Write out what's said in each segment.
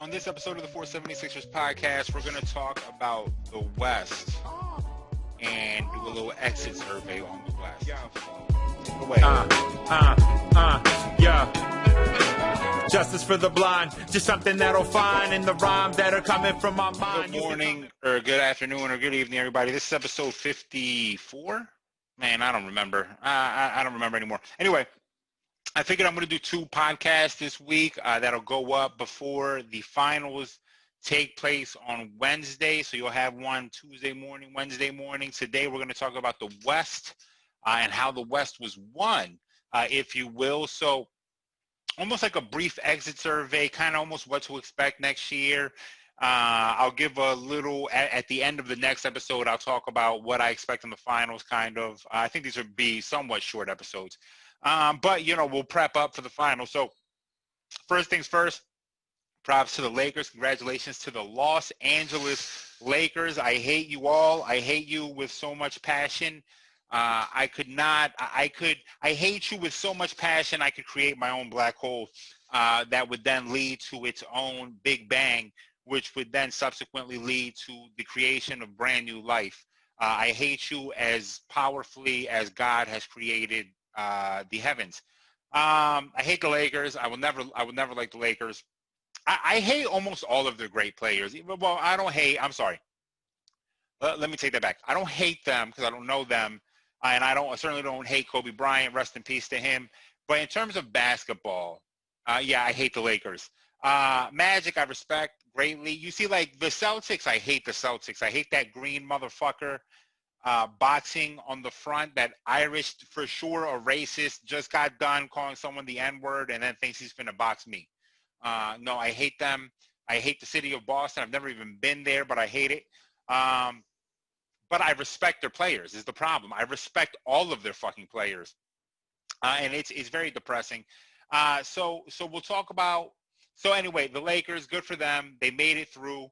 On this episode of the 476ers podcast, we're going to talk about the West and do a little exit survey on the West. Take it away. Yeah. Justice for the blind, just something that'll find in the rhymes that are coming from my mind. Good morning, or good afternoon, or good evening, everybody. This is episode 54. Man, I don't remember. I don't remember anymore. Anyway, I figured I'm going to do two podcasts this week that'll go up before the finals take place on Wednesday. So you'll have one Tuesday morning, Wednesday morning. Today we're going to talk about the West and how the West was won, if you will. So almost like a brief exit survey, kind of almost what to expect next year. I'll give a little, at the end of the next episode, I'll talk about what I expect in the finals, kind of. I think these would be somewhat short episodes. But, you know, we'll prep up for the final. So first things first, props to the Lakers. Congratulations to the Los Angeles Lakers. I hate you all. I hate you with so much passion. I hate you with so much passion I could create my own black hole that would then lead to its own Big Bang, which would then subsequently lead to the creation of brand new life. I hate you as powerfully as God has created the heavens. I hate the Lakers. I will never like the Lakers. I hate almost all of their great players. Well, I'm sorry. Let me take that back. I don't hate them because I don't know them. And I certainly don't hate Kobe Bryant. Rest in peace to him. But in terms of basketball, yeah, I hate the Lakers. Magic, I respect greatly. You see, like the Celtics, I hate the Celtics. I hate that green motherfucker. Boxing on the front, that Irish, for sure, a racist, just got done calling someone the N-word and then thinks he's finna box me. No, I hate them. I hate the city of Boston. I've never even been there, but I hate it. But I respect their players is the problem. I respect all of their fucking players. And it's very depressing. So we'll talk about, so anyway, the Lakers, good for them. They made it through.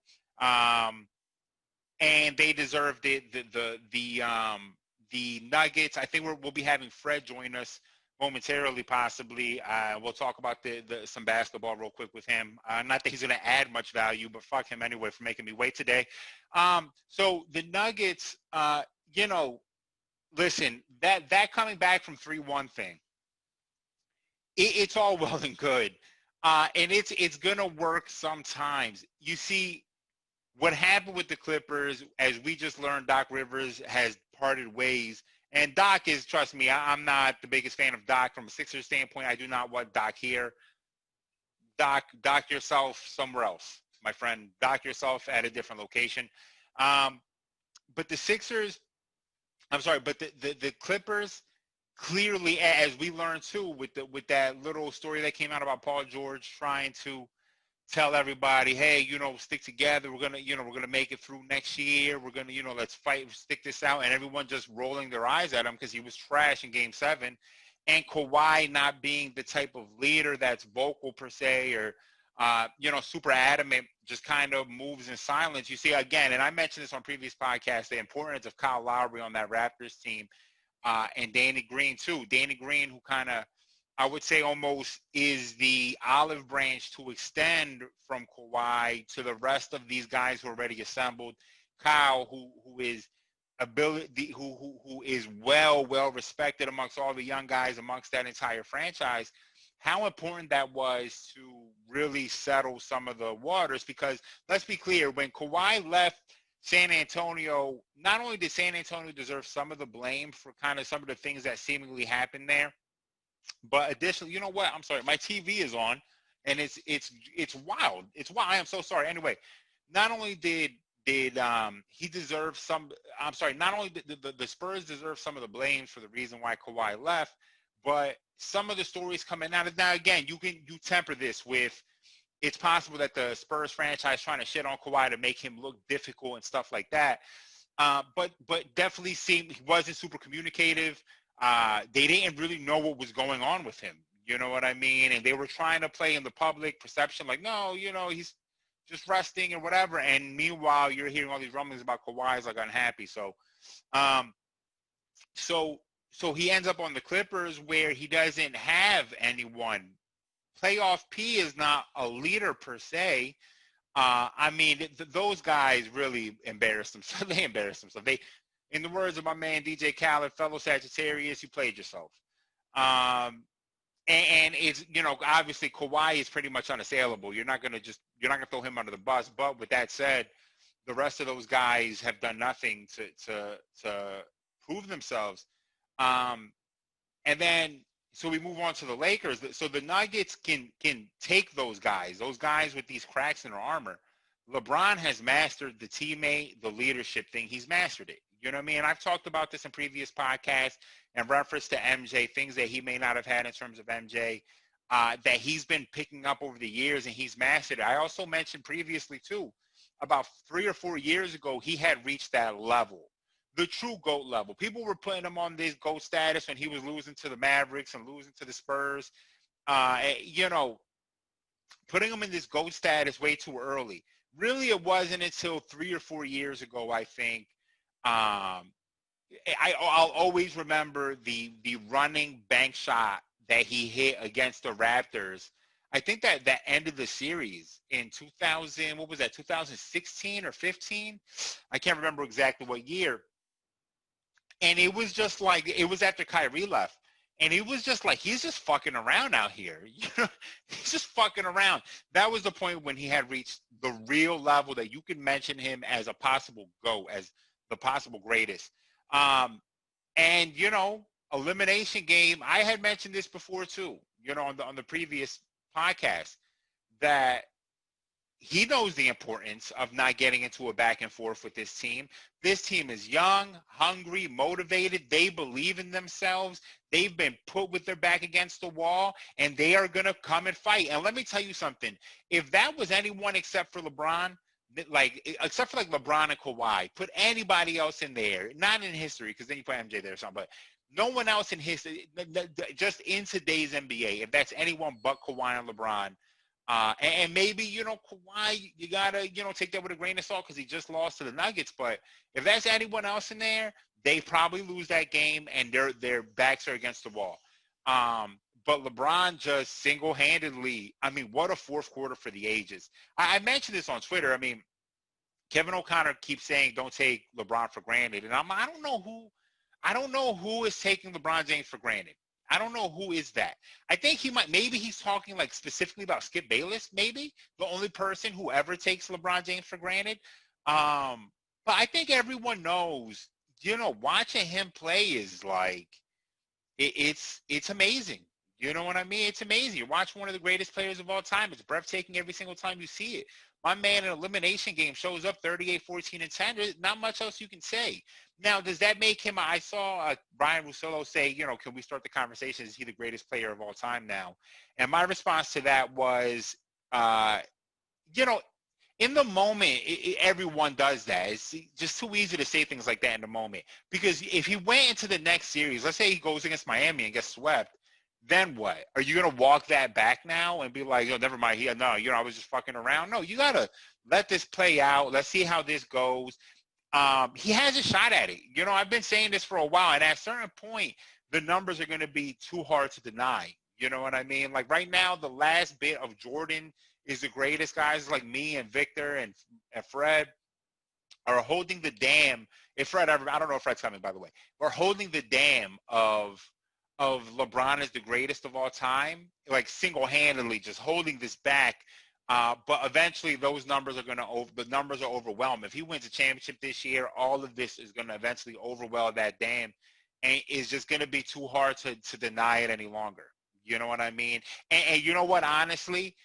And they deserved it. The Nuggets. I think we'll be having Fred join us momentarily, possibly. We'll talk about some basketball real quick with him. Not that he's going to add much value, but fuck him anyway for making me wait today. So the Nuggets, you know, listen, that coming back from 3-1 thing, it's all well and good, and it's going to work sometimes. You see. What happened with the Clippers, as we just learned, Doc Rivers has parted ways. And Doc is, trust me, I'm not the biggest fan of Doc from a Sixers standpoint. I do not want Doc here. Doc yourself somewhere else, my friend. Doc yourself at a different location. But the Sixers, I'm sorry, but the Clippers clearly, as we learned too, with that little story that came out about Paul George trying to tell everybody, hey, you know, stick together. We're gonna make it through next year. We're gonna, let's fight, stick this out. And everyone just rolling their eyes at him because he was trash in Game 7. And Kawhi not being the type of leader that's vocal per se, or super adamant, just kind of moves in silence. You see, again, and I mentioned this on previous podcasts, the importance of Kyle Lowry on that Raptors team, and Danny Green too. Danny Green, who kind of, I would say, almost is the olive branch to extend from Kawhi to the rest of these guys who are already assembled. Kyle, who is who is well respected amongst all the young guys amongst that entire franchise. How important that was to really settle some of the waters, because let's be clear, when Kawhi left San Antonio, not only did San Antonio deserve some of the blame for kind of some of the things that seemingly happened there, but additionally, you know what? I'm sorry. My TV is on, and it's wild. It's wild. I am so sorry. Anyway, not only did he deserve some? I'm sorry. Not only did the Spurs deserve some of the blame for the reason why Kawhi left, but some of the stories coming out. Now, again, you temper this with, it's possible that the Spurs franchise trying to shit on Kawhi to make him look difficult and stuff like that. But definitely seemed he wasn't super communicative. They didn't really know what was going on with him. You know what I mean? And they were trying to play in the public perception like, no, he's just resting and whatever. And meanwhile, you're hearing all these rumblings about Kawhi's like unhappy. So he ends up on the Clippers where he doesn't have anyone. Playoff P is not a leader per se. I mean, those guys really embarrassed themselves. They embarrassed themselves. They, in the words of my man DJ Khaled, fellow Sagittarius, you played yourself. Um, and it's, obviously Kawhi is pretty much unassailable. You're not gonna throw him under the bus. But with that said, the rest of those guys have done nothing to prove themselves. Um, and then so we move on to the Lakers. So the Nuggets can take those guys with these cracks in their armor. LeBron has mastered the teammate, the leadership thing. He's mastered it. You know what I mean? I've talked about this in previous podcasts in reference to MJ, things that he may not have had in terms of MJ, that he's been picking up over the years, and he's mastered it. I also mentioned previously, too, about 3 or 4 years ago, he had reached that level, the true GOAT level. People were putting him on this GOAT status when he was losing to the Mavericks and losing to the Spurs. Putting him in this GOAT status way too early. Really, it wasn't until 3 or 4 years ago, I think. I'll always remember the running bank shot that he hit against the Raptors. I think that ended the series in 2000. What was that? 2016 or 15? I can't remember exactly what year. And it was just like, it was after Kyrie left. And he was just like, he's just fucking around out here. He's just fucking around. That was the point when he had reached the real level that you could mention him as a possible GOAT, as the possible greatest. And elimination game. I had mentioned this before too. On the previous podcast, that he knows the importance of not getting into a back and forth with this team. This team is young, hungry, motivated. They believe in themselves. They've been put with their back against the wall, and they are going to come and fight. And let me tell you something. If that was anyone except for LeBron, except for like LeBron and Kawhi, put anybody else in there, not in history, because then you put MJ there or something, but no one else in history, just in today's NBA, if that's anyone but Kawhi and LeBron, and maybe, Kawhi, you got to, take that with a grain of salt because he just lost to the Nuggets. But if that's anyone else in there, they probably lose that game, and their backs are against the wall. But LeBron just single-handedly, I mean, what a fourth quarter for the ages. I mentioned this on Twitter. I mean, Kevin O'Connor keeps saying don't take LeBron for granted. And I don't know who is taking LeBron James for granted. I don't know who is that. I think maybe he's talking like specifically about Skip Bayless, maybe the only person who ever takes LeBron James for granted. But I think everyone knows, watching him play is like, it's amazing. You know what I mean? It's amazing. You watch one of the greatest players of all time. It's breathtaking every single time you see it. My man in an elimination game shows up 38, 14, and 10. There's not much else you can say. Now, does that make him – I saw Brian Russillo say, can we start the conversation? Is he the greatest player of all time now? And my response to that was, in the moment, everyone does that. It's just too easy to say things like that in the moment. Because if he went into the next series, let's say he goes against Miami and gets swept, then what? Are you going to walk that back now and be like, oh, never mind. I was just fucking around. No, you got to let this play out. Let's see how this goes. He has a shot at it. I've been saying this for a while, and at a certain point, the numbers are going to be too hard to deny. You know what I mean? Like right now, the last bit of Jordan is the greatest. Guys like me and Victor and Fred are holding the dam. If Fred ever, I don't know if Fred's coming, by the way. We're holding the dam of LeBron as the greatest of all time, like single-handedly just holding this back. But eventually those numbers are the numbers are overwhelmed. If he wins a championship this year, all of this is going to eventually overwhelm that dam, and it's just going to be too hard to deny it any longer. You know what I mean? And you know what, honestly,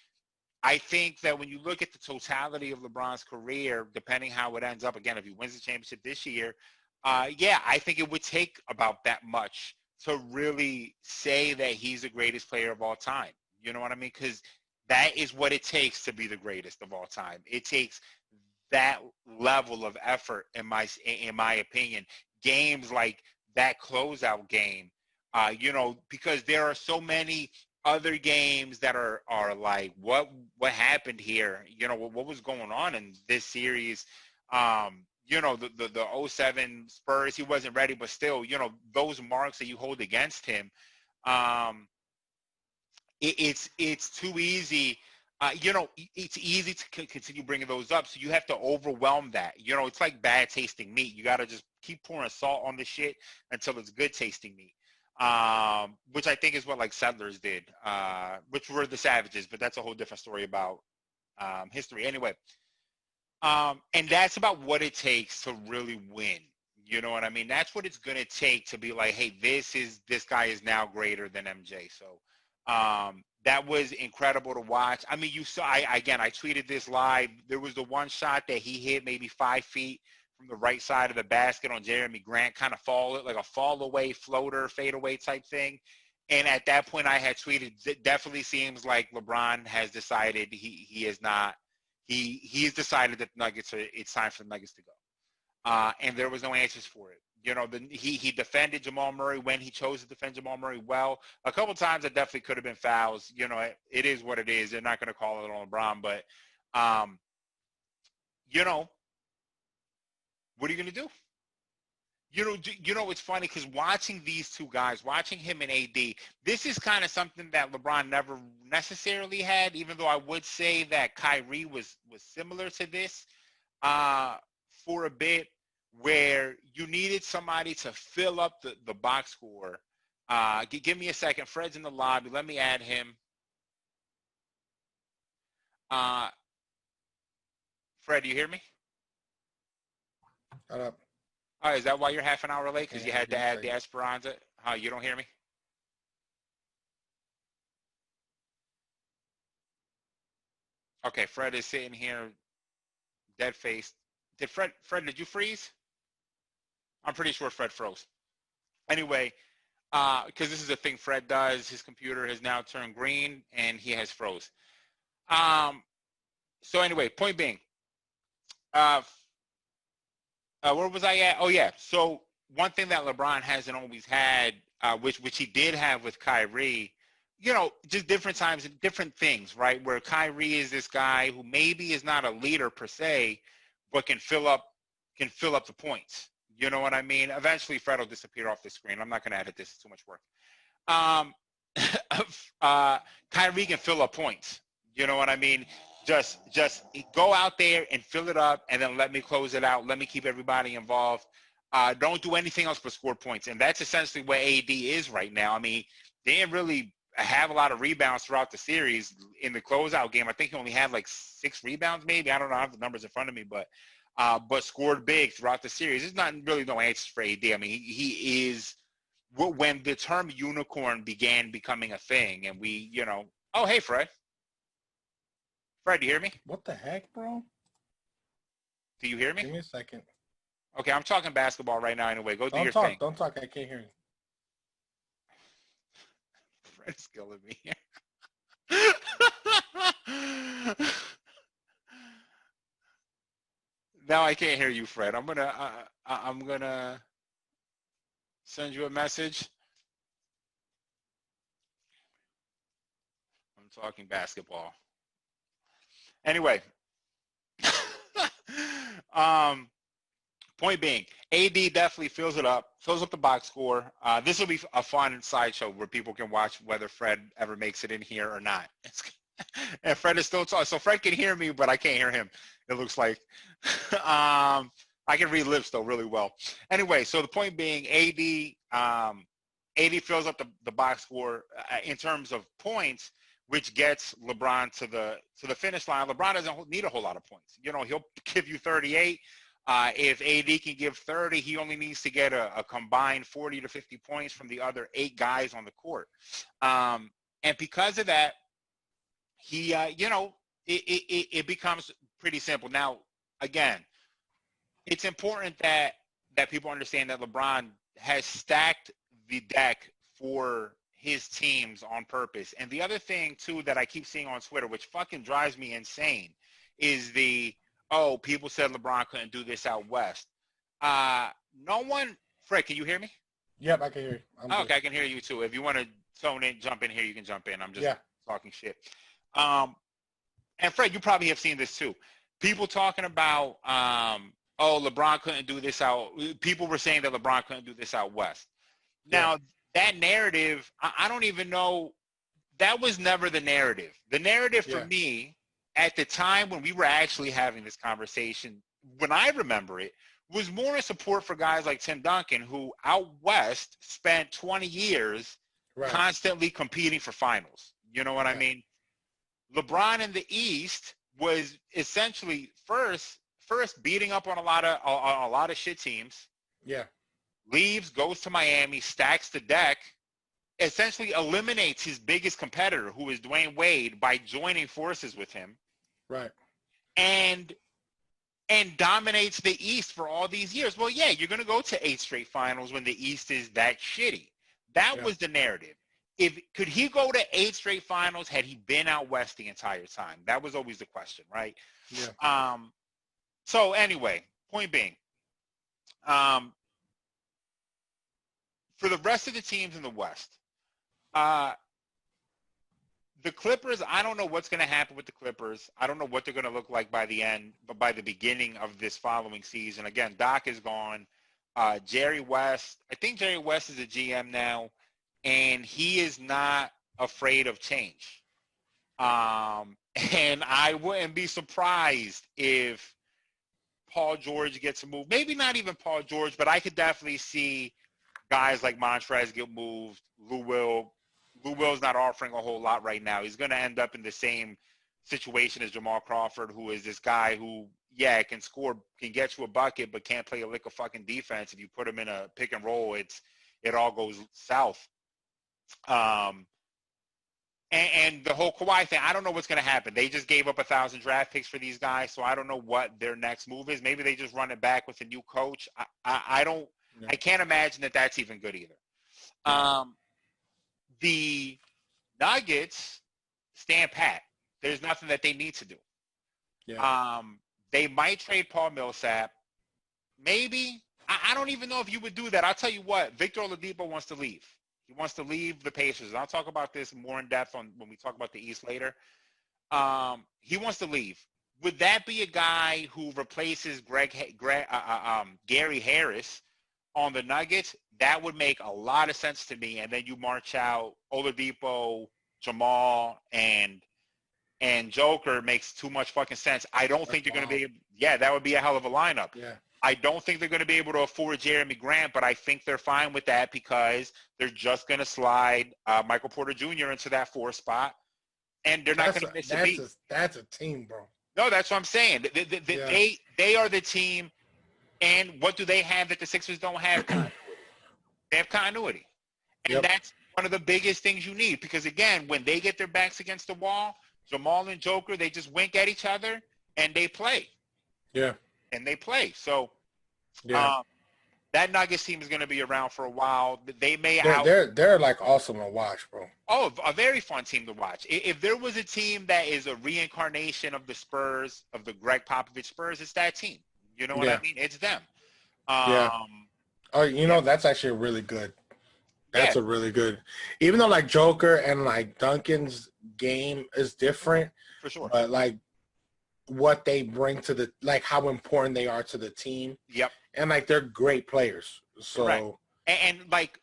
I think that when you look at the totality of LeBron's career, depending how it ends up, again, if he wins the championship this year, I think it would take about that much to really say that he's the greatest player of all time. You know what I mean? Because that is what it takes to be the greatest of all time. It takes that level of effort, in my opinion. Games like that closeout game, because there are so many other games that are like, what happened here? What was going on in this series? The 07 Spurs, he wasn't ready, but still, those marks that you hold against him, it's too easy it's easy to continue bringing those up. So you have to overwhelm that. It's like bad tasting meat. You got to just keep pouring salt on the shit until it's good tasting meat. Which I think is what like settlers did, which were the savages, but that's a whole different story about history. Anyway, and that's about what it takes to really win. You know what I mean? That's what it's going to take to be like, hey, this guy is now greater than MJ. So that was incredible to watch. I mean, you saw, I tweeted this live. There was the one shot that he hit maybe 5 feet from the right side of the basket on Jeremy Grant, kind of like a fall away floater, fade away type thing. And at that point I had tweeted, it definitely seems like LeBron has decided he is not, he's decided that it's time for the Nuggets to go. And there was no answers for it. He defended Jamal Murray when he chose to defend Jamal Murray well. A couple times it definitely could have been fouls. It is what it is. They're not going to call it on LeBron, but what are you going to do? It's funny because watching these two guys, watching him and AD, this is kind of something that LeBron never necessarily had, even though I would say that Kyrie was similar to this for a bit, where you needed somebody to fill up the box score. Give me a second. Fred's in the lobby. Let me add him. Fred, do you hear me? Shut up. Oh, is that why you're half an hour late? Because you had to add the Esperanza? You don't hear me? Okay, Fred is sitting here dead-faced. Fred, did you freeze? I'm pretty sure Fred froze. Anyway, because this is a thing Fred does. His computer has now turned green, and he has froze. So anyway, point being, where was I at? Oh, yeah. So one thing that LeBron hasn't always had, which he did have with Kyrie, just different times and different things, right? Where Kyrie is this guy who maybe is not a leader per se, but can fill up the points. You know what I mean? Eventually, Fred will disappear off the screen. I'm not going to edit this. It's too much work. Kyrie can fill up points. You know what I mean? Just go out there and fill it up, and then let me close it out. Let me keep everybody involved. Don't do anything else but score points. And that's essentially where AD is right now. I mean, they didn't really have a lot of rebounds throughout the series. In the closeout game, I think he only had like 6 rebounds maybe. I don't know. I have the numbers in front of me, but scored big throughout the series. There's not really no answers for AD. I mean, he is – when the term unicorn began becoming a thing, and we, oh, hey, Fred. Fred, do you hear me? What the heck, bro? Do you hear me? Give me a second. Okay, I'm talking basketball right now anyway. Go do your thing. Don't talk. I can't hear you. Fred's killing me here. Now I can't hear you, Fred. I'm gonna send you a message. I'm talking basketball. Anyway, point being, AD definitely fills up the box score. This will be a fun sideshow where people can watch whether Fred ever makes it in here or not. And Fred is still talking, so Fred can hear me, but I can't hear him. It looks like. I can read lips though really well. Anyway, so the point being, AD fills up the box score in terms of points, which gets LeBron to the finish line. LeBron doesn't need a whole lot of points. He'll give you 38. If AD can give 30, he only needs to get a combined 40 to 50 points from the other 8 guys on the court. And because of that, he, it becomes pretty simple. Now, again, it's important that people understand that LeBron has stacked the deck for his teams on purpose. And the other thing, too, that I keep seeing on Twitter, which fucking drives me insane, is people said LeBron couldn't do this out west. No one – Fred, can you hear me? Yep, I can hear you. Okay, I can hear you, too. If you want to jump in here, you can jump in. I'm just talking shit. And, Fred, you probably have seen this, too. People talking about, LeBron couldn't do this out – people were saying that LeBron couldn't do this out west. Now, that narrative, I don't even know that was never the narrative. The narrative for Yeah. me at the time when we were actually having this conversation, when I remember it, was more a support for guys like Tim Duncan, who out west spent 20 years Right. constantly competing for finals. You know what I Yeah. mean? LeBron in the East was essentially first beating up on a lot of shit teams. Yeah. Leaves, goes to Miami, stacks the deck, essentially eliminates his biggest competitor, who is Dwayne Wade, by joining forces with him, Right. and dominates the East for all these years. Well, yeah, you're going to go to 8 straight finals when the East is that shitty. That was the narrative. Could he go to 8 straight finals had he been out west the entire time? That was always the question, right? Yeah. So anyway, point being, for the rest of the teams in the West, the Clippers, I don't know what's going to happen with the Clippers. I don't know what they're going to look like by the end, but by the beginning of this following season. Again, Doc is gone. Jerry West, I think Jerry West is a GM now, and he is not afraid of change. And I wouldn't be surprised if Paul George gets a move. Maybe not even Paul George, but I could definitely see guys like Montrez get moved. Lou Will's not offering a whole lot right now. He's going to end up in the same situation as Jamal Crawford, who is this guy who, yeah, can get you a bucket, but can't play a lick of fucking defense. If you put him in a pick and roll, it all goes south. And the whole Kawhi thing, I don't know what's going to happen. They just gave up 1,000 draft picks for these guys, so I don't know what their next move is. Maybe they just run it back with a new coach. I can't imagine that that's even good either. The Nuggets stand pat. There's nothing that they need to do. Yeah. They might trade Paul Millsap. Maybe. I don't even know if you would do that. I'll tell you what. Victor Oladipo wants to leave. He wants to leave the Pacers. I'll talk about this more in depth when we talk about the East later. He wants to leave. Would that be a guy who replaces Gary Harris on the Nuggets? That would make a lot of sense to me. And then you march out Oladipo, Jamal, and Joker. Makes too much fucking sense. I don't think they're going to be – yeah, that would be a hell of a lineup. Yeah. I don't think they're going to be able to afford Jeremy Grant, but I think they're fine with that because they're just going to slide Michael Porter Jr. into that 4 spot, and they're not going to miss a beat. That's a team, bro. No, that's what I'm saying. They are the team, and what do they have that the Sixers don't have? Continuity. They have continuity, and that's one of the biggest things you need because, again, when they get their backs against the wall, Jamal and Joker, they just wink at each other, and they play. Yeah. And they play. So that Nuggets team is going to be around for a while. They may they're like awesome to watch, bro. Oh, a very fun team to watch. If there was a team that is a reincarnation of the Spurs, of the Greg Popovich Spurs, it's that team. You know what I mean? It's them. Oh, that's actually really good. That's a really good. Even though like Joker and like Duncan's game is different, for sure. But like what they bring to the like how important they are to the team. Yep. And like they're great players. So correct. And like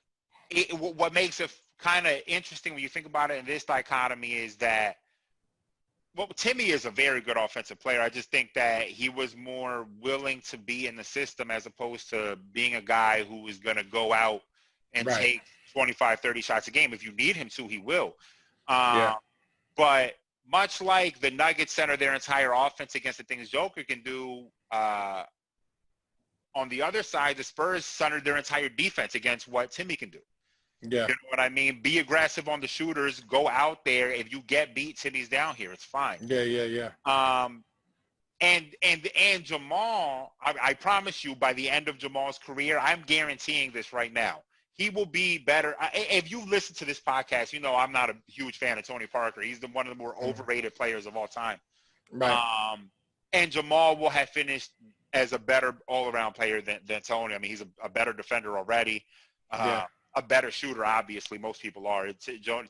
what makes it kind of interesting when you think about it in this dichotomy is that Timmy is a very good offensive player. I just think that he was more willing to be in the system as opposed to being a guy who is going to go out and take 25, 30 shots a game. If you need him to, he will. But much like the Nuggets center their entire offense against the things Joker can do, on the other side, the Spurs centered their entire defense against what Timmy can do. Yeah. You know what I mean? Be aggressive on the shooters. Go out there. If you get beat, Timmy's down here. It's fine. Yeah. And Jamal, I promise you, by the end of Jamal's career, I'm guaranteeing this right now. He will be better. If you listen to this podcast, you know I'm not a huge fan of Tony Parker. He's one of the more overrated players of all time. Right. And Jamal will have finished as a better all-around player than Tony. I mean, he's a better defender already. A better shooter, obviously. Most people are.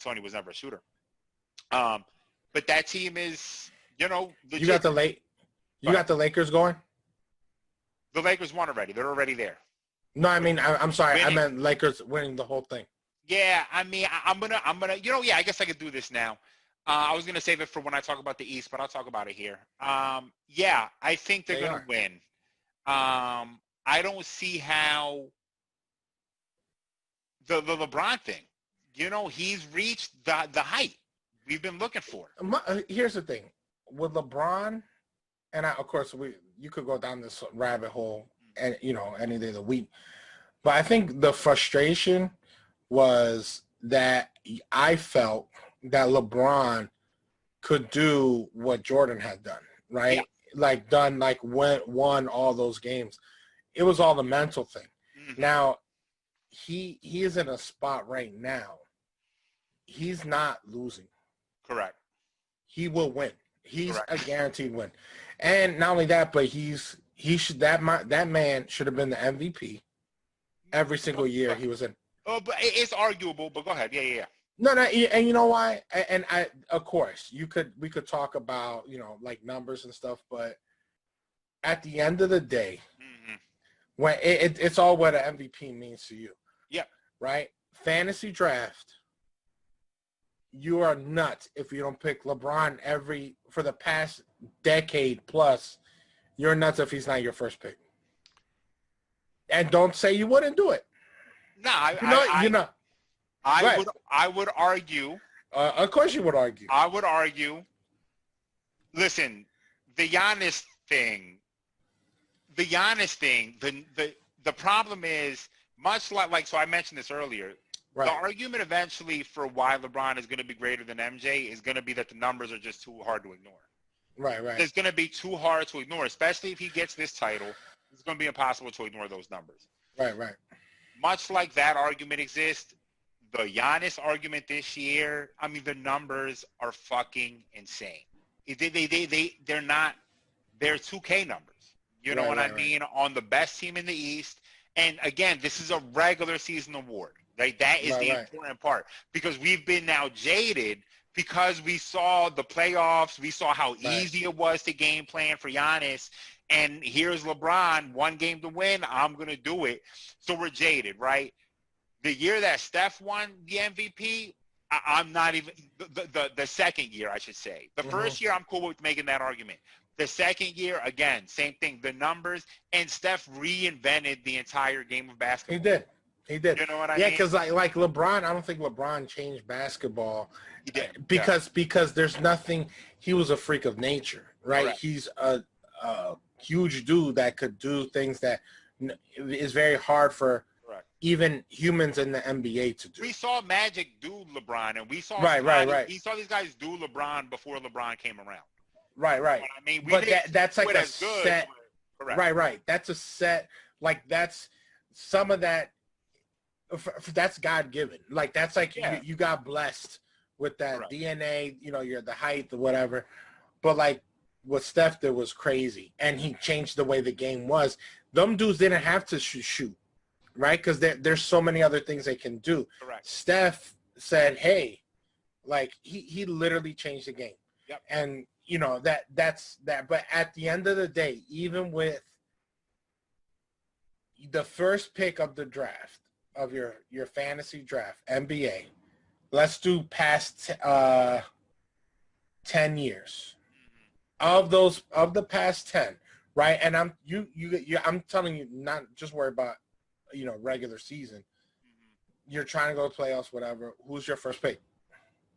Tony was never a shooter. But that team is, legit. You got the Lakers going? The Lakers won already. They're already there. No, I mean, I'm sorry. Winning. I meant Lakers winning the whole thing. Yeah, I mean, I'm gonna, yeah, I guess I could do this now. I was gonna save it for when I talk about the East, but I'll talk about it here. Yeah, I think they're They gonna are. win. I don't see how the LeBron thing. He's reached the height we've been looking for. Here's the thing with LeBron, and of course you could go down this rabbit hole, and any day of the week. But I think the frustration was that I felt that LeBron could do what Jordan had done, Yeah. right? Won all those games. It was all the mental thing. Mm-hmm. Now he is in a spot right now. He's not losing. Correct. He will win. He's Correct. a guaranteed win. And not only that, but that man should have been the MVP every single year he was in. Oh, but it's arguable. But go ahead. Yeah. No, and you know why? And of course, we could talk about like numbers and stuff, but at the end of the day, Mm-hmm. when it's all what an MVP means to you. Yep. Right? Fantasy draft, you are nuts if you don't pick LeBron for the past decade plus. You're nuts if he's not your first pick. And don't say you wouldn't do it. No, I would argue. Of course you would argue. I would argue. Listen, the Giannis thing. The problem is much like so I mentioned this earlier. Right. The argument eventually for why LeBron is going to be greater than MJ is going to be that the numbers are just too hard to ignore. Right. It's going to be too hard to ignore, especially if he gets this title. It's going to be impossible to ignore those numbers. Right. Much like that argument exists, the Giannis argument this year, I mean, the numbers are fucking insane. They're not, they're 2K numbers. You know what I mean? On the best team in the East. And again, this is a regular season award. Right? That is the important part because we've been now jaded because we saw the playoffs. We saw how easy it was to game plan for Giannis. And here's LeBron, one game to win. I'm going to do it. So we're jaded, right? The year that Steph won the MVP, I'm not even the second year, I should say. The first year, I'm cool with making that argument. The second year, again, same thing. The numbers, and Steph reinvented the entire game of basketball. He did. You know what I mean? Yeah, because like LeBron, I don't think LeBron changed basketball. He did. Because there's nothing. He was a freak of nature, right? Correct. He's a huge dude that could do things that is very hard for even humans in the NBA to do. We saw Magic do LeBron, and we saw We saw these guys do LeBron before LeBron came around. Right. You know what I mean, but that's like a set. Correct. Right. That's a set. Like that's some of that. That's God given. Like that's like you got blessed with that DNA. You're the height, the whatever. But like what Steph did was crazy, and he changed the way the game was. Them dudes didn't have to shoot, right? Because there's so many other things they can do. Correct. Steph said, "Hey," like he literally changed the game. Yep. And that's that. But at the end of the day, even with the first pick of the draft. Of your fantasy draft, NBA, let's do past 10 years. Of the past 10, right? And I'm telling you, not just worry about regular season. You're trying to go to playoffs, whatever. Who's your first pick?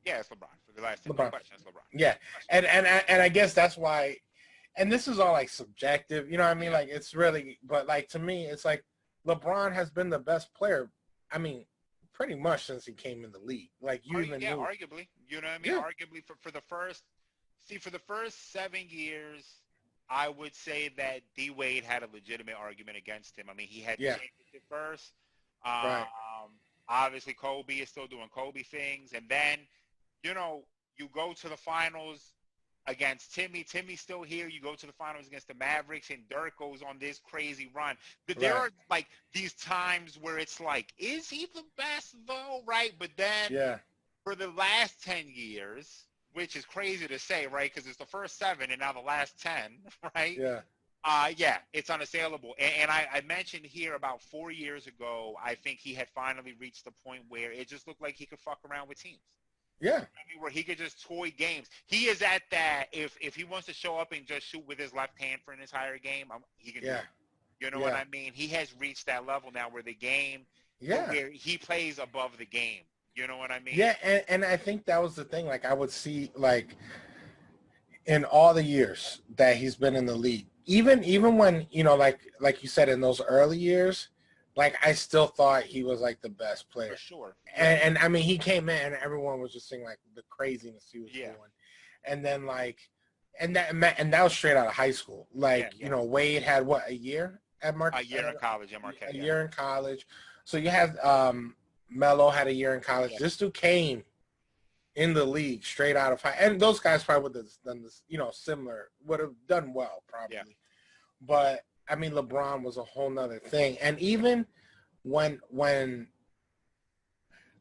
Yeah, it's LeBron. For the last 10 questions, LeBron. Yeah, and I guess that's why. And this is all like subjective, you know what I mean? Like it's really, but like to me, it's like. LeBron has been the best player, I mean, pretty much since he came in the league. Like you even knew. Arguably. You know what I mean? Yeah. Arguably for the first 7 years, I would say that D Wade had a legitimate argument against him. I mean, he had championship first. Obviously Kobe is still doing Kobe things. And then, you go to the finals against Timmy. Timmy's still here. You go to the finals against the Mavericks, and Dirk goes on this crazy run. But there are, like, these times where it's like, is he the best, though, right? But then for the last 10 years, which is crazy to say, right, because it's the first 7 and now the last 10, right? Yeah. Yeah, it's unassailable. And I mentioned here about 4 years ago, I think he had finally reached the point where it just looked like he could fuck around with teams. Yeah. I mean, where he could just toy games. He is at that. If he wants to show up and just shoot with his left hand for an entire game, he can do it. You know what I mean? He has reached that level now where the game, where he plays above the game. You know what I mean? Yeah, and I think that was the thing. Like, I would see, like, in all the years that he's been in the league, even when, you know, like you said, in those early years, like, I still thought he was like the best player. For sure. And I mean, he came in and everyone was just seeing like the craziness he was doing. And then like, and that was straight out of high school. Like, you know, Wade had what, a year at Marquette? A year in college at Marquette. A year in college. So you have Melo had a year in college. This dude came in the league straight out of high, and those guys probably would have done this, you know, similar, would have done well probably. But I mean, LeBron was a whole nother thing. And even when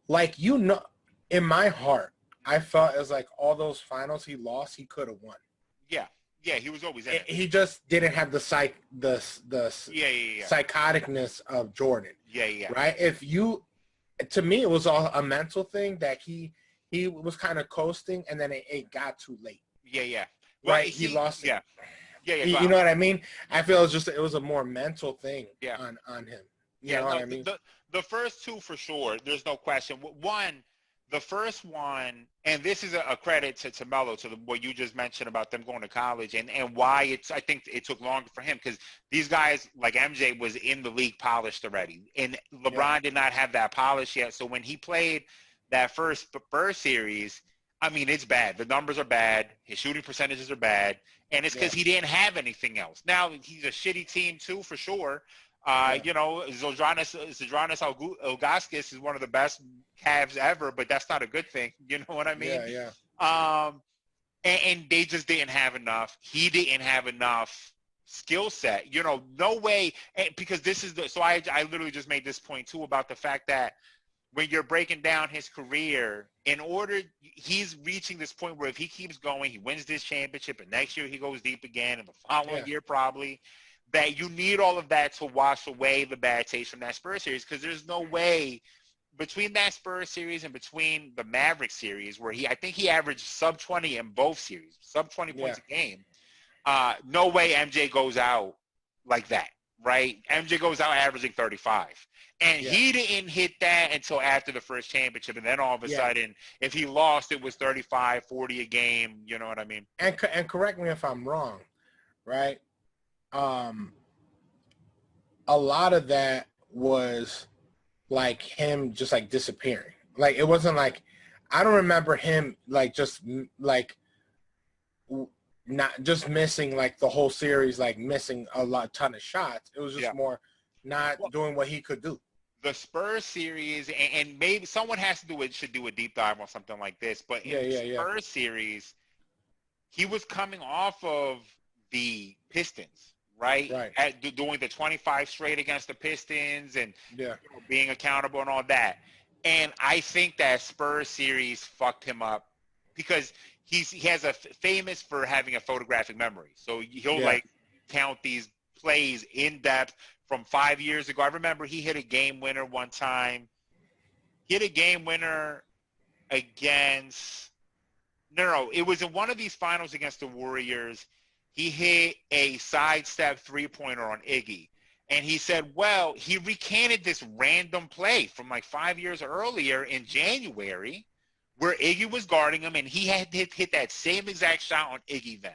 like, you know, in my heart, I felt as like all those finals he lost, he could have won. Yeah, he was always in it. He just didn't have the psychoticness of Jordan. Right? To me, it was all a mental thing that he was kind of coasting, and then it got too late. Well, right? He lost it. You know what I mean? I feel it was a more mental thing on him. You know what I mean? The first two for sure, there's no question. The first one, and this is a credit to Melo, to what you just mentioned about them going to college, and why I think it took longer for him, because these guys like MJ was in the league polished already, and LeBron did not have that polish yet. So when he played that first Spurs series, I mean, it's bad. The numbers are bad. His shooting percentages are bad, and it's because he didn't have anything else. Now he's a shitty team too, for sure. You know, Zydrunas Ilgauskas is one of the best Cavs ever, but that's not a good thing. You know what I mean? And they just didn't have enough. He didn't have enough skill set. You know, no way. Because this is so I literally just made this point too about the fact that when you're breaking down his career, he's reaching this point where if he keeps going, he wins this championship, and next year he goes deep again, and the following year probably. That you need all of that to wash away the bad taste from that Spurs series, because there's no way between that Spurs series and between the Mavericks series, where I think he averaged sub 20 in both series, sub 20 points a game. No way MJ goes out like that, right? MJ goes out averaging 35. And he didn't hit that until after the first championship. And then all of a sudden, if he lost, it was 35, 40 a game. You know what I mean? And correct me if I'm wrong, right? A lot of that was like him just like disappearing. Like, it wasn't like, I don't remember him like just like not just missing like the whole series, like missing a ton of shots. It was just more not doing what he could do. The Spurs series, and maybe someone should do a deep dive on something like this, but in the Spurs series, he was coming off of the Pistons. Right. Doing the 25 straight against the Pistons and being accountable and all that. And I think that Spurs series fucked him up because he has a famous for having a photographic memory. So he'll like count these plays in depth from 5 years ago. I remember he hit a game winner one time. He hit a game winner against it was in one of these finals against the Warriors. He hit a sidestep three-pointer on Iggy. And he said, well, he recanted this random play from like 5 years earlier in January where Iggy was guarding him, and he had hit that same exact shot on Iggy then.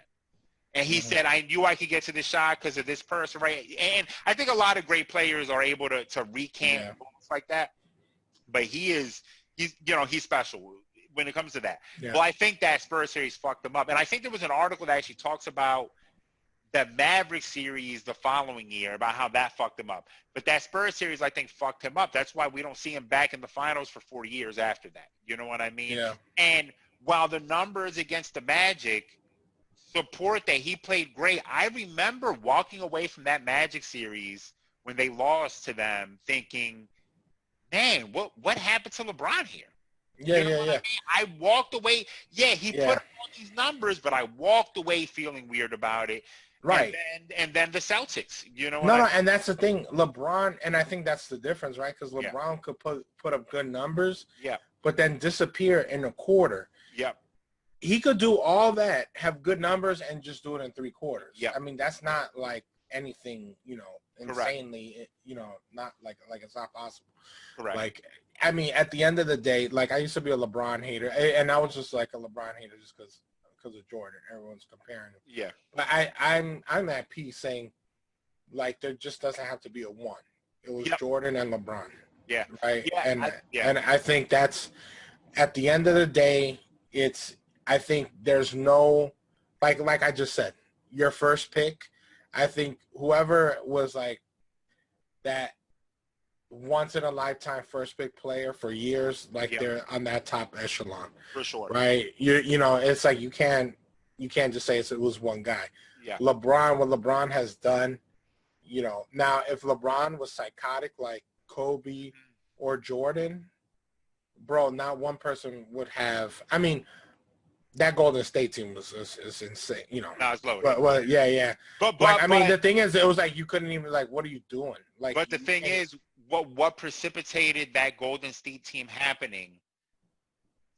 And he said, I knew I could get to this shot because of this person, right? And I think a lot of great players are able to recant moments like that. But he's special when it comes to that. Well, I think that Spurs series fucked him up. And I think there was an article that actually talks about the Mavericks series the following year, about how that fucked him up. But that Spurs series, I think, fucked him up. That's why we don't see him back in the finals for 4 years after that. You know what I mean? Yeah. And while the numbers against the Magic support that he played great, I remember walking away from that Magic series when they lost to them thinking, man, what happened to LeBron here? Yeah. I mean? I walked away. He put up all these numbers, but I walked away feeling weird about it. Right. And then the Celtics. You know what No, I mean? and that's the thing. LeBron, and I think that's the difference, right? Because Yeah. LeBron could put up good numbers, Yeah. but then disappear in a quarter. Yep. He could do all that, have good numbers, and just do it in 3 quarters. Yep. I mean, that's not like anything, Correct. insanely, not like it's not possible. Correct. Like, I mean, at the end of the day, like I used to be a LeBron hater, and I was just like a LeBron hater just because of Jordan. Everyone's comparing him. Yeah. But I'm at peace saying, like, there just doesn't have to be a one. It was Jordan and LeBron. Yeah. Right. Yeah. And I think that's at the end of the day, I think there's no, like I just said, your first pick. I think whoever was like that once in a lifetime first pick player for years, like they're on that top echelon. For sure. Right. It's like you can't just say it was one guy. Yeah. What LeBron has done, now if LeBron was psychotic like Kobe or Jordan, bro, not one person would have. I mean, that Golden State team is insane, No, it's loaded. Well, yeah. But I mean, the thing is, it was like you couldn't even like, what are you doing? Like, but the thing is, what precipitated that Golden State team happening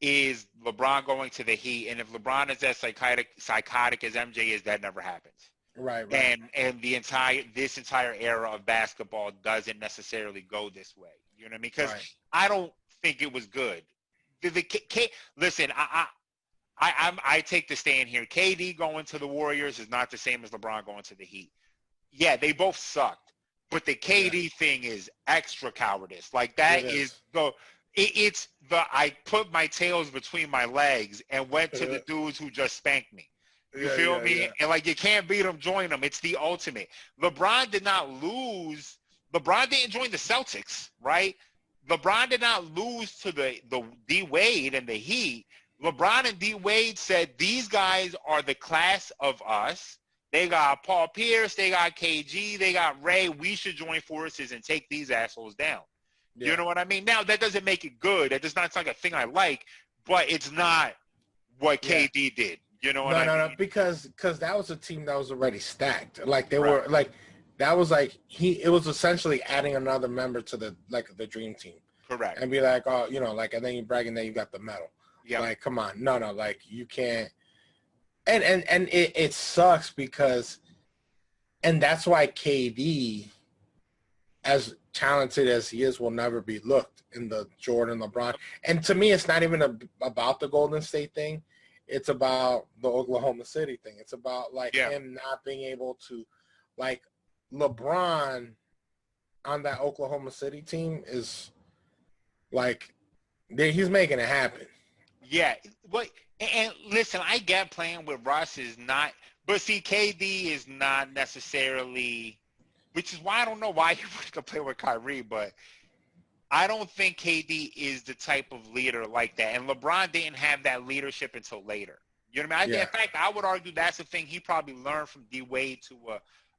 is LeBron going to the Heat, and if LeBron is as psychotic as MJ is, that never happens. Right. And this entire era of basketball doesn't necessarily go this way. You know what I mean? Because I don't think it was good. Listen, I take the stand here. KD going to the Warriors is not the same as LeBron going to the Heat. Yeah, they both sucked, but the KD thing is extra cowardice. Like that it's the I put my tails between my legs and went to the dudes who just spanked me. You feel me? Yeah. And like you can't beat them, join them. It's the ultimate. LeBron did not lose. LeBron didn't join the Celtics, right? LeBron did not lose to the D Wade and the Heat. LeBron and D Wade said these guys are the class of us. They got Paul Pierce, they got KG, they got Ray. We should join forces and take these assholes down. Yeah. You know what I mean? Now that doesn't make it good. That does not sound like a thing I like, but it's not what KD did. You know what I mean? No, because that was a team that was already stacked. Like they were like that was like it was essentially adding another member to the dream team. Correct. And be like, oh, and then you bragging that you got the medal. Yeah. Like, come on. No, like you can't. And it sucks because, and that's why KD, as talented as he is, will never be looked in the Jordan LeBron. And to me, it's not even about the Golden State thing. It's about the Oklahoma City thing. It's about him not being able to, like, LeBron on that Oklahoma City team is like, he's making it happen. Yeah, but and listen, I get playing with Russ is not, but see, KD is not necessarily, which is why I don't know why he would play with Kyrie, but I don't think KD is the type of leader like that, and LeBron didn't have that leadership until later. You know what I mean? In fact, I would argue that's the thing he probably learned from D Wade to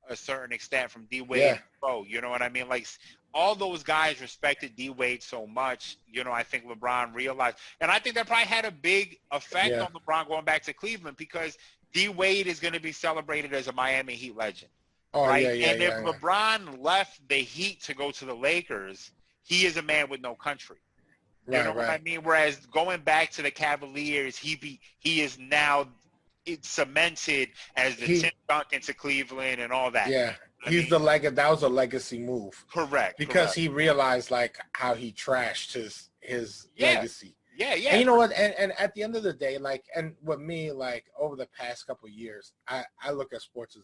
a certain extent from D Wade and Bo. You know what I mean? Like all those guys respected D Wade so much. I think LeBron realized, and I think that probably had a big effect on LeBron going back to Cleveland because D Wade is going to be celebrated as a Miami Heat legend. Oh, right? And if LeBron left the Heat to go to the Lakers, he is a man with no country. You know what I mean? Whereas going back to the Cavaliers, he is now cemented as the Tim Duncan to Cleveland and all that. Yeah, that was a legacy move. Correct. Because he realized like how he trashed his legacy. Yeah. And you know what? And at the end of the day, like, and with me, like over the past couple of years, I look at sports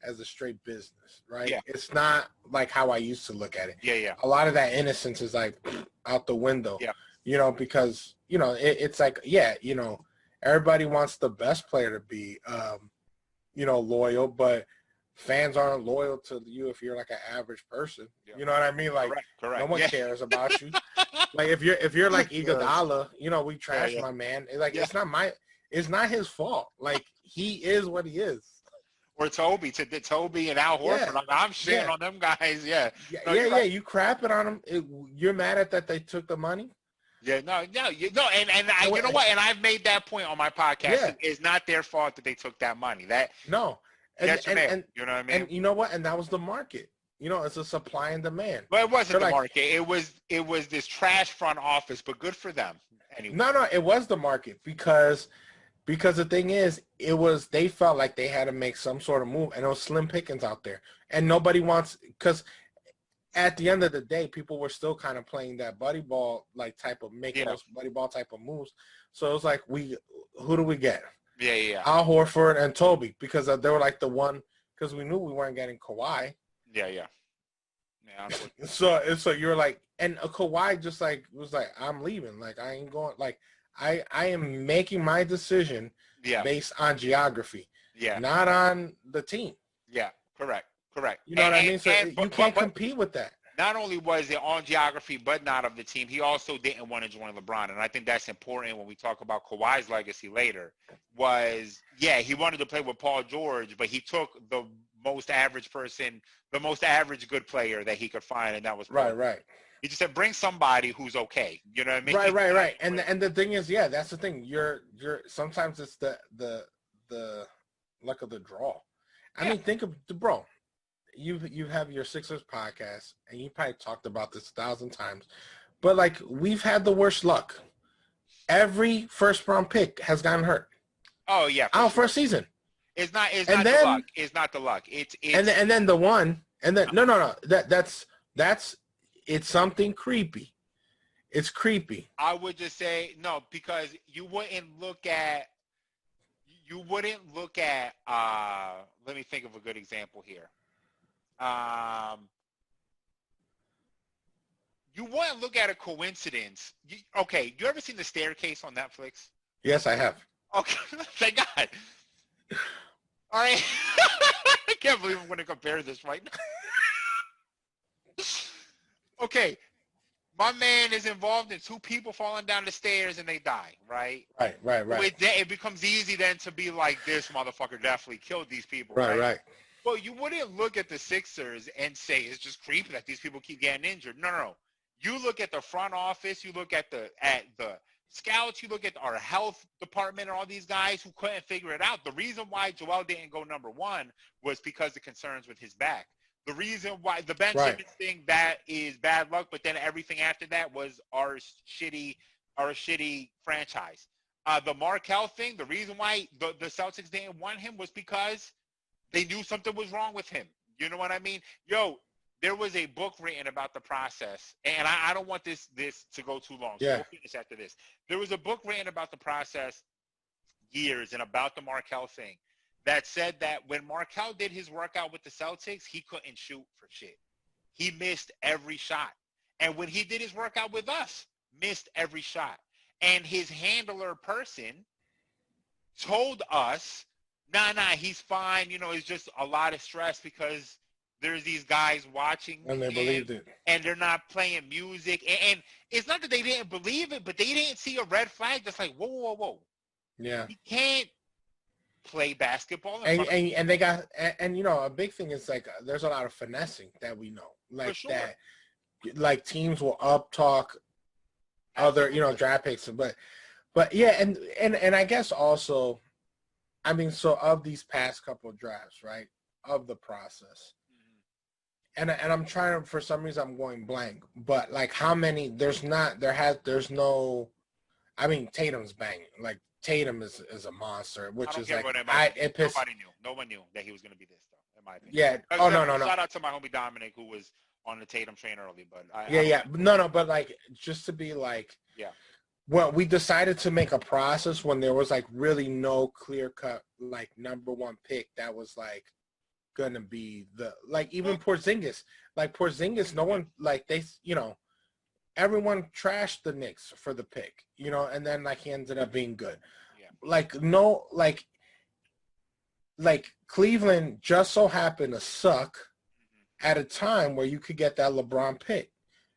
as a straight business, right? Yeah. It's not like how I used to look at it. Yeah. A lot of that innocence is like out the window. Yeah. Because it's like everybody wants the best player to be loyal, but fans aren't loyal to you if you're like an average person. Yeah. You know what I mean? Like correct. No one cares about you. Like if you're like Iguodala, we trash my man. Like it's not his fault. Like he is what he is. Or Toby and Al Horford. Yeah. I'm shitting on them guys. Yeah. You crapping on them. You're mad at that they took the money. Yeah, no, and you know what? And I've made that point on my podcast. Yeah. It's not their fault that they took that money. No, And you know what I mean? And you know what? And that was the market. You know, it's a supply and demand. But it wasn't They're the like, market. It was this trash front office, but good for them. Anyway. No, it was the market because the thing is, they felt like they had to make some sort of move, and it was slim pickings out there, and nobody wants, because at the end of the day, people were still kind of playing that buddy ball like type of making those buddy ball type of moves. So it was like, who do we get? Yeah. Al Horford and Toby, because they were like the one, because we knew we weren't getting Kawhi. Yeah. So you're like, and Kawhi just like was like, I'm leaving. Like, I ain't going. Like, I am making my decision based on geography, not on the team. Yeah, correct. You know what I mean? So you can't compete with that. Not only was it on geography, but not of the team, he also didn't want to join LeBron. And I think that's important when we talk about Kawhi's legacy later, was, he wanted to play with Paul George, but he took the most average person, the most average good player that he could find, and that was Paul. Right. He just said, bring somebody who's okay. You know what I mean? Right. And the thing is, that's the thing. You're sometimes it's the luck of the draw. I mean, think of bro. You have your Sixers podcast, and you probably talked about this 1,000 times, but like, we've had the worst luck. Every first round pick has gotten hurt. Oh yeah, first season. It's not the luck. It's not the luck. It's and then the one, and then no. That's it's something creepy. It's creepy. I would just say no, because you wouldn't look at. Let me think of a good example here. You wouldn't look at a coincidence. Okay, you ever seen The Staircase on Netflix? Yes, I have. Okay, thank God. All right. I can't believe I'm going to compare this right now. Okay, my man is involved in two people falling down the stairs and they die, right? Right. It becomes easy then to be like, this motherfucker definitely killed these people, right. Well, you wouldn't look at the Sixers and say it's just creepy that these people keep getting injured. No. You look at the front office, you look at the scouts, you look at our health department and all these guys who couldn't figure it out. The reason why Joel didn't go number one was because of concerns with his back. The reason why the Ben Simmons thing, that is bad luck, but then everything after that was our shitty franchise. The Markelle thing, the reason why the Celtics didn't want him was because they knew something was wrong with him. You know what I mean? There was a book written about the process, and I don't want this to go too long, so we'll finish after this. There was a book written about the process years and about the Markelle thing that said that when Markelle did his workout with the Celtics, he couldn't shoot for shit. He missed every shot. And when he did his workout with us, missed every shot. And his handler person told us, nah, he's fine. You know, it's just a lot of stress because there's these guys watching. And they believed it. And they're not playing music. And it's not that they didn't believe it, but they didn't see a red flag that's like, whoa. Yeah. He can't play basketball. And they got, and you know, a big thing is like, there's a lot of finessing that we know. Like that, like teams will up talk other, you know, draft picks. But yeah, and I guess also, I mean, so of these past couple of drafts, right, of the process, and I'm trying to, for some reason I'm going blank, but like how many, there's no, I mean, Tatum's banging. Like Tatum is a monster, which is like, no one knew that he was going to be this though, in my opinion. Yeah. Oh, no. Shout out to my homie Dominic, who was on the Tatum train early, but but like, just to be like, yeah. Well, we decided to make a process when there was like really no clear cut like number one pick that was like gonna be the, like, even Porzingis, no one, like, they, you know, everyone trashed the Knicks for the pick, you know, and then like he ended up being good. Yeah. Like Cleveland just so happened to suck at a time where you could get that LeBron pick.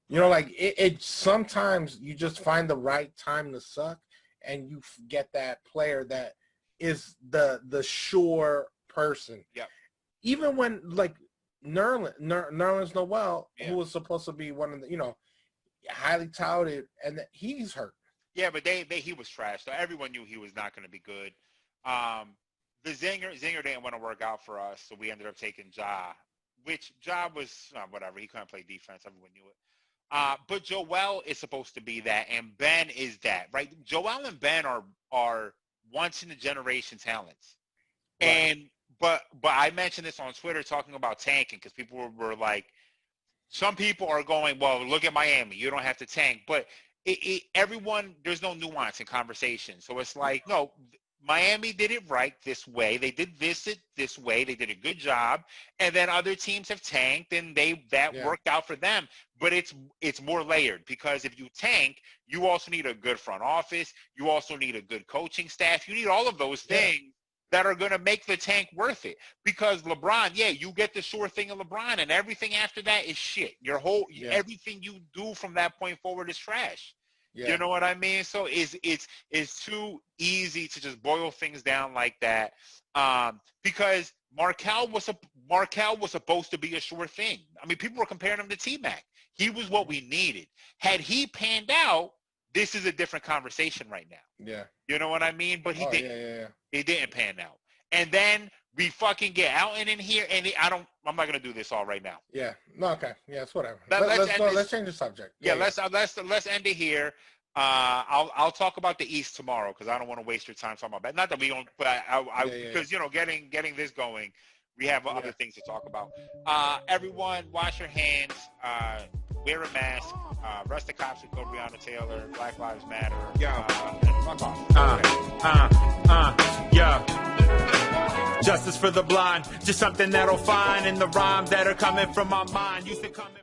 You know, like it sometimes you just find the right time to suck and you get that player that is the sure person. Yeah. Even when like Nerlens Noel, who was supposed to be one of the, you know, highly touted, and he's hurt. Yeah, but he was trash. So everyone knew he was not going to be good. the Zinger didn't want to work out for us, so we ended up taking Ja, which Ja was whatever. He couldn't play defense. Everyone knew it. But Joel is supposed to be that, and Ben is that, right? Joel and Ben are once in a generation talents. Right. And but I mentioned this on Twitter talking about tanking because people were like, some people are going, well, look at Miami. You don't have to tank, but everyone, there's no nuance in conversation. So it's like, no, Miami did it right this way. They did this way. They did a good job. And then other teams have tanked, and worked out for them. But it's more layered because if you tank, you also need a good front office. You also need a good coaching staff. You need all of those things that are going to make the tank worth it. Because LeBron, you get the sure thing of LeBron, and everything after that is shit. Everything you do from that point forward is trash. Yeah. You know what I mean? So it's too easy to just boil things down like that. Because Markelle was supposed to be a sure thing. I mean, people were comparing him to T-Mac. He was what we needed. Had he panned out, this is a different conversation right now. Yeah. You know what I mean? But he didn't. Yeah. He didn't pan out. And then we fucking get Alton in here, and I'm not gonna do this all right now. Yeah. No. Okay. Yeah. It's whatever. Let's change the subject. Yeah. Let's end it here. I'll talk about the East tomorrow because I don't want to waste your time talking about that. Not that we don't, but because getting this going, we have other things to talk about. Everyone, wash your hands. Wear a mask. Arrest the cops with Breonna Taylor. Black Lives Matter. And fuck off. Justice for the blind. Just something that'll find in the rhymes that are coming from my mind. Used to come in